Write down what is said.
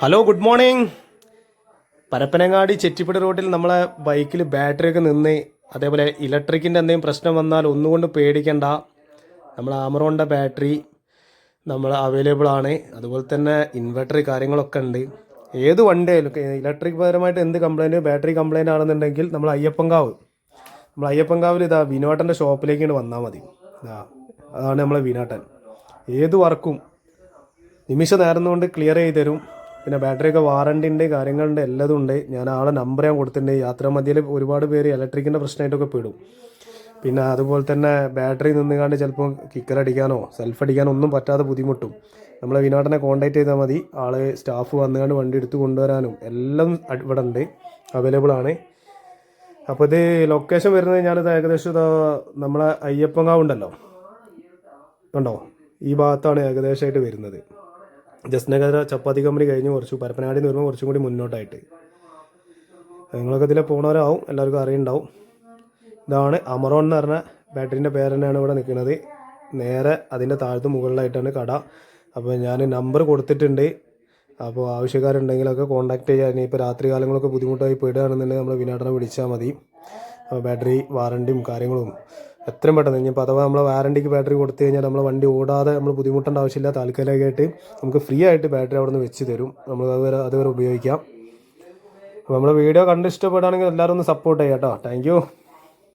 Hello, good morning. Parappanangadi Chettippadi റോഡിൽ നമ്മളെ ബൈക്കിൽ ബാറ്ററി ഒക്കെ നിന്ന്, അതേപോലെ ഇലക്ട്രിക്കിൻ്റെ എന്തെങ്കിലും പ്രശ്നം വന്നാൽ ഒന്നുകൊണ്ട് പേടിക്കണ്ട. നമ്മൾ ആമറോണിൻ്റെ ബാറ്ററി നമ്മൾ അവൈലബിൾ ആണ്. അതുപോലെ തന്നെ ഇൻവെർട്ടർ കാര്യങ്ങളൊക്കെ ഉണ്ട്. ഏത് വണ്ടി ആയാലും ഇലക്ട്രിക് പരമായിട്ട് എന്ത് കംപ്ലൈൻറ്റ്, ബാറ്ററി കംപ്ലൈൻറ്റ് ആണെന്നുണ്ടെങ്കിൽ നമ്മൾ അയ്യപ്പൻകാവിൽ ഇതാ വിനോട്ടൻ്റെ ഷോപ്പിലേക്ക് വന്നാൽ മതി. അതാണ് നമ്മളെ വിനോട്ടൻ. ഏത് വർക്കും നിമിഷ നേരം കൊണ്ട് ക്ലിയർ ചെയ്ത് തരും. പിന്നെ ബാറ്ററിയൊക്കെ വാറണ്ടി ഉണ്ട്, കാര്യങ്ങളുണ്ട്, എല്ലാതും ഉണ്ട്. ഞാൻ ആളെ നമ്പർ ഞാൻ കൊടുത്തിട്ടുണ്ട്. യാത്രാ മധ്യയിൽ ഒരുപാട് പേര് ഇലക്ട്രിക്കിൻ്റെ പ്രശ്നമായിട്ടൊക്കെ പെടും. പിന്നെ അതുപോലെ തന്നെ ബാറ്ററി നിന്നുകാണ്ട് ചിലപ്പോൾ കിക്കർ അടിക്കാനോ സെൽഫ് അടിക്കാനോ ഒന്നും പറ്റാതെ ബുദ്ധിമുട്ടും. നമ്മളെ വിനോദനെ കോൺടാക്ട് ചെയ്താൽ മതി. സ്റ്റാഫ് വന്നുകൊണ്ട് വണ്ടി എടുത്ത് കൊണ്ടുവരാനും എല്ലാം ഇവിടെ ഉണ്ട്, അവൈലബിൾ ആണ്. അപ്പോൾ ഇത് ലൊക്കേഷൻ വരുന്നത് ഞാനിത് ഏകദേശം നമ്മളെ അയ്യപ്പൻകാവ് ഉണ്ടല്ലോ, ഉണ്ടോ, ഈ ഭാഗത്താണ് ഏകദേശമായിട്ട് വരുന്നത്. ജസ്നഗർ ചപ്പാത്തി കമ്പനി കഴിഞ്ഞ് പരപ്പനങ്ങാടി നിന്ന് വരുമ്പോൾ കുറച്ചും കൂടി മുന്നോട്ടായിട്ട്. നിങ്ങളൊക്കെ ഇതിലെ പോണവരാവും, എല്ലാവർക്കും അറിയുണ്ടാവും. ഇതാണ് അമറോൺ എന്ന് പറഞ്ഞ ബാറ്ററിൻ്റെ പേര് തന്നെയാണ് ഇവിടെ നിൽക്കുന്നത്. നേരെ അതിൻ്റെ താഴത്ത് മുകളിലായിട്ടാണ് കട. അപ്പോൾ ഞാൻ നമ്പർ കൊടുത്തിട്ടുണ്ട്. അപ്പോൾ ആവശ്യക്കാരുണ്ടെങ്കിലൊക്കെ കോൺടാക്ട് ചെയ്യുക. ഇനിയിപ്പോൾ രാത്രി കാലങ്ങളൊക്കെ ബുദ്ധിമുട്ടായി പെടുകയാണെന്നുണ്ടെങ്കിൽ നമ്മൾ വിനാടനെ വിളിച്ചാൽ മതി. അപ്പോൾ ബാറ്ററി വാറണ്ടിയും കാര്യങ്ങളും എത്രയും പെട്ടെന്ന്, ഇനിയിപ്പോൾ അഥവാ നമ്മൾ വാറണ്ടിക്ക് ബാറ്ററി കൊടുത്തു കഴിഞ്ഞാൽ നമ്മൾ വണ്ടി ഓടാതെ നമ്മൾ ബുദ്ധിമുട്ടേണ്ട ആവശ്യമില്ല. താൽക്കാലികമായിട്ട് നമുക്ക് ഫ്രീ ആയിട്ട് ബാറ്ററി അവിടെ നിന്ന് വെച്ച് തരും. നമ്മൾ അതുവരെ ഉപയോഗിക്കാം. അപ്പോൾ നമ്മൾ വീഡിയോ കണ്ട് ഇഷ്ടപ്പെടുകയാണെങ്കിൽ എല്ലാവരും ഒന്ന് സപ്പോർട്ട് ചെയ്യാം കേട്ടോ. Thank you.